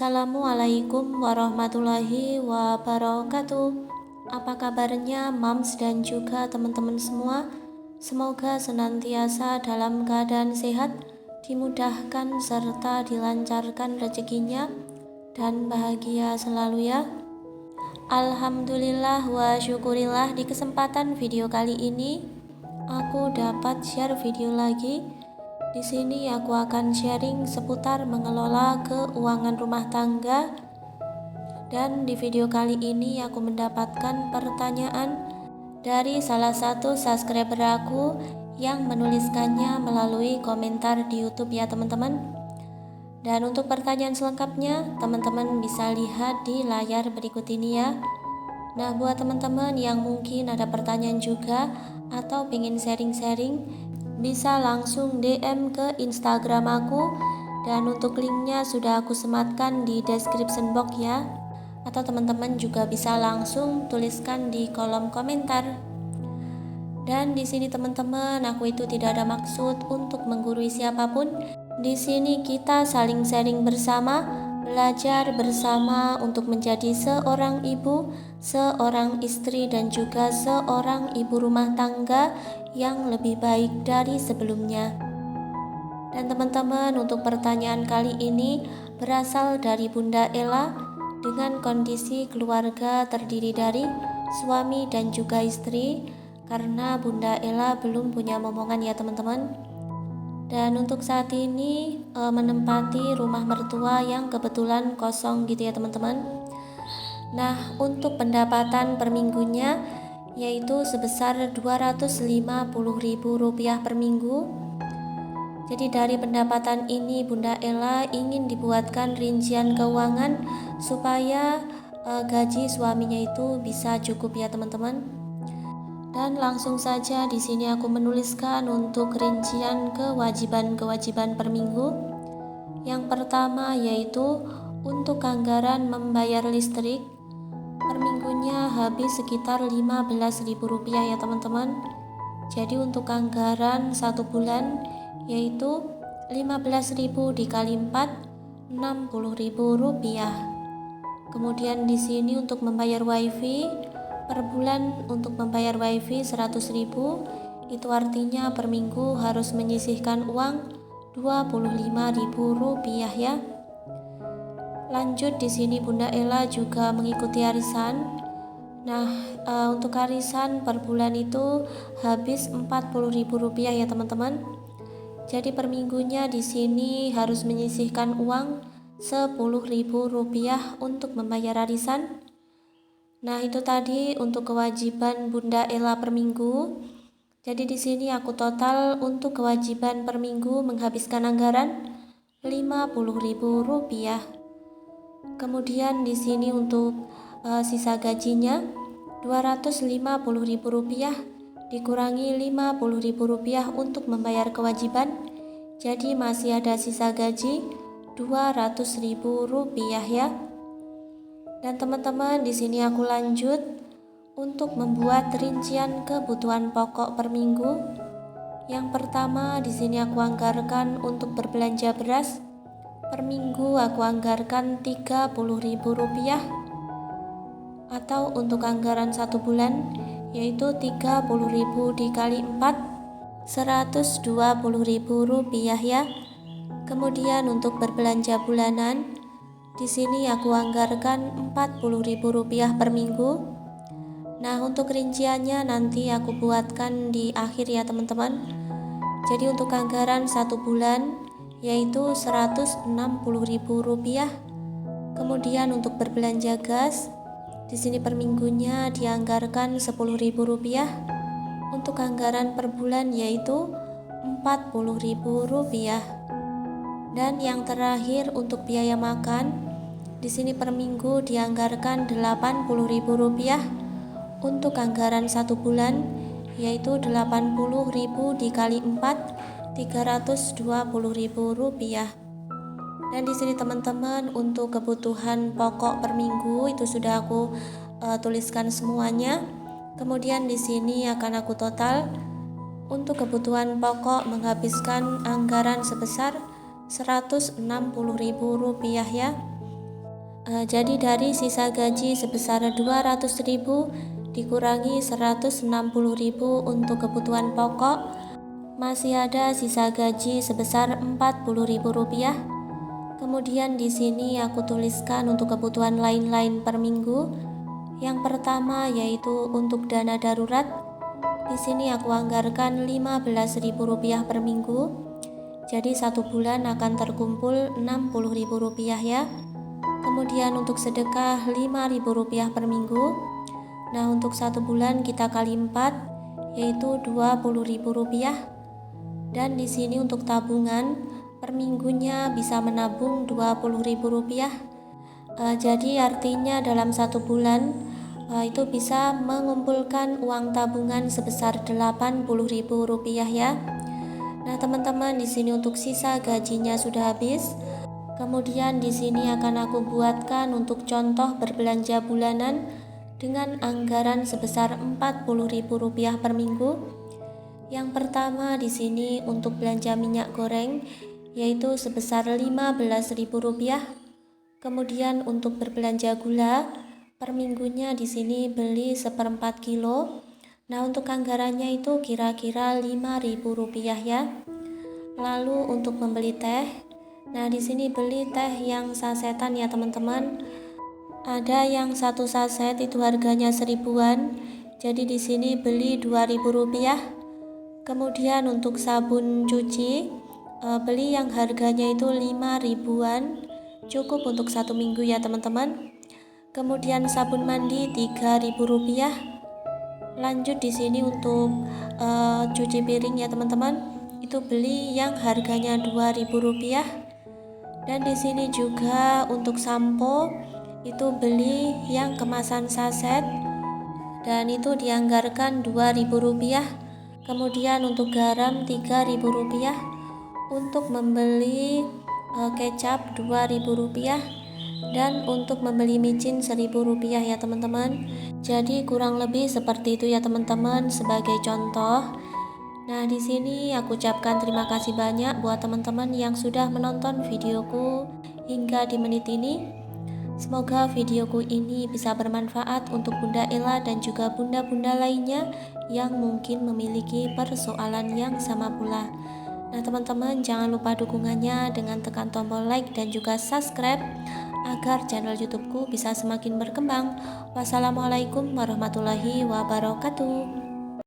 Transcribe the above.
Assalamualaikum warahmatullahi wabarakatuh. Apa kabarnya Moms dan juga teman-teman semua? Semoga senantiasa dalam keadaan sehat, dimudahkan serta dilancarkan rezekinya dan bahagia selalu ya. Alhamdulillah wa syukurillah, di kesempatan video kali ini aku dapat share video lagi. Di sini aku akan sharing seputar mengelola keuangan rumah tangga. Dan di video kali ini aku mendapatkan pertanyaan dari salah satu subscriber aku yang menuliskannya melalui komentar di YouTube ya teman-teman. Dan untuk pertanyaan selengkapnya teman-teman bisa lihat di layar berikut ini ya. Nah, buat teman-teman yang mungkin ada pertanyaan juga atau pengen sharing-sharing, bisa langsung DM ke Instagram aku, dan untuk linknya sudah aku sematkan di description box ya. Atau teman-teman juga bisa langsung tuliskan di kolom komentar. Dan di sini teman-teman, aku itu tidak ada maksud untuk menggurui siapapun. Di sini kita saling sharing bersama, belajar bersama untuk menjadi seorang ibu, seorang istri, dan juga seorang ibu rumah tangga yang lebih baik dari sebelumnya. Dan teman-teman, untuk pertanyaan kali ini berasal dari Bunda Ella dengan kondisi keluarga terdiri dari suami dan juga istri, karena Bunda Ella belum punya momongan ya teman-teman. Dan untuk saat ini menempati rumah mertua yang kebetulan kosong gitu ya teman-teman. Nah, untuk pendapatan per minggunya yaitu sebesar Rp250.000 per minggu. Jadi dari pendapatan ini Bunda Ella ingin dibuatkan rincian keuangan supaya gaji suaminya itu bisa cukup ya teman-teman. Dan langsung saja di sini aku menuliskan untuk rincian kewajiban-kewajiban per minggu. Yang pertama yaitu untuk anggaran membayar listrik. Per minggunya habis sekitar Rp15.000 ya teman-teman. Jadi untuk anggaran 1 bulan yaitu 15.000 dikali 4, Rp60.000. Kemudian di sini untuk membayar wifi, per bulan untuk membayar wifi 100.000, itu artinya per minggu harus menyisihkan uang Rp25.000 ya. Lanjut di sini Bunda Ella juga mengikuti arisan. Nah, untuk arisan per bulan itu habis Rp40.000 ya teman-teman. Jadi per minggunya di sini harus menyisihkan uang Rp10.000 untuk membayar arisan. Nah, itu tadi untuk kewajiban Bunda Ella per minggu. Jadi di sini aku total untuk kewajiban per minggu menghabiskan anggaran Rp50.000. Kemudian di sini untuk sisa gajinya Rp250.000 dikurangi Rp50.000 untuk membayar kewajiban. Jadi masih ada sisa gaji Rp200.000 ya. Dan teman-teman, di sini aku lanjut untuk membuat rincian kebutuhan pokok per minggu. Yang pertama di sini aku anggarkan untuk berbelanja beras. Per minggu aku anggarkan Rp30.000, atau untuk anggaran 1 bulan yaitu Rp30.000 dikali 4, Rp120.000 ya. Kemudian untuk berbelanja bulanan, di sini aku anggarkan Rp40.000 per minggu. Nah, untuk rinciannya nanti aku buatkan di akhir ya teman-teman. Jadi untuk anggaran 1 bulan yaitu Rp160.000. Kemudian untuk berbelanja gas, di sini per minggunya dianggarkan Rp10.000. Untuk anggaran per bulan yaitu Rp40.000. Dan yang terakhir untuk biaya makan, di sini per minggu dianggarkan Rp80.000. Untuk anggaran 1 bulan yaitu Rp80.000 dikali 4, Rp320.000. Dan di sini teman-teman, untuk kebutuhan pokok per minggu itu sudah aku tuliskan semuanya. Kemudian di sini akan aku total untuk kebutuhan pokok menghabiskan anggaran sebesar Rp160.000 ya. Jadi dari sisa gaji sebesar 200.000 dikurangi 160.000 untuk kebutuhan pokok, masih ada sisa gaji sebesar Rp40.000. Kemudian di sini aku tuliskan untuk kebutuhan lain-lain per minggu. Yang pertama yaitu untuk dana darurat. Di sini aku anggarkan Rp15.000 per minggu. Jadi 1 bulan akan terkumpul Rp60.000 ya. Kemudian untuk sedekah Rp5.000 per minggu. Nah, untuk 1 bulan kita kali 4 yaitu Rp20.000. Dan di sini untuk tabungan per minggunya bisa menabung Rp20.000. Jadi artinya dalam 1 bulan itu bisa mengumpulkan uang tabungan sebesar Rp80.000 ya. Nah, teman-teman, di sini untuk sisa gajinya sudah habis. Kemudian di sini akan aku buatkan untuk contoh berbelanja bulanan dengan anggaran sebesar Rp40.000 per minggu. Yang pertama di sini untuk belanja minyak goreng yaitu sebesar Rp15.000. Kemudian untuk berbelanja gula per minggunya di sini beli 1/4 kilo. Nah, untuk anggarannya itu kira-kira Rp5.000 ya. Lalu untuk membeli teh, nah di sini beli teh yang sasetan ya teman-teman. Ada yang 1 saset itu harganya 1.000-an. Jadi di sini beli Rp2.000. Kemudian untuk sabun cuci beli yang harganya itu 5.000-an. Cukup untuk 1 minggu ya teman-teman. Kemudian sabun mandi Rp3.000. Lanjut di sini untuk cuci piring ya teman-teman. Itu beli yang harganya Rp2.000. Dan di sini juga untuk sampo itu beli yang kemasan saset dan itu dianggarkan Rp2.000. Kemudian untuk garam Rp3.000. Untuk membeli kecap Rp2.000 dan untuk membeli micin Rp1.000 ya teman-teman. Jadi kurang lebih seperti itu ya teman-teman sebagai contoh. Nah, di sini aku ucapkan terima kasih banyak buat teman-teman yang sudah menonton videoku hingga di menit ini. Semoga videoku ini bisa bermanfaat untuk Bunda Ella dan juga bunda-bunda lainnya yang mungkin memiliki persoalan yang sama pula. Nah, teman-teman jangan lupa dukungannya dengan tekan tombol like dan juga subscribe agar channel YouTubeku bisa semakin berkembang. Wassalamualaikum warahmatullahi wabarakatuh.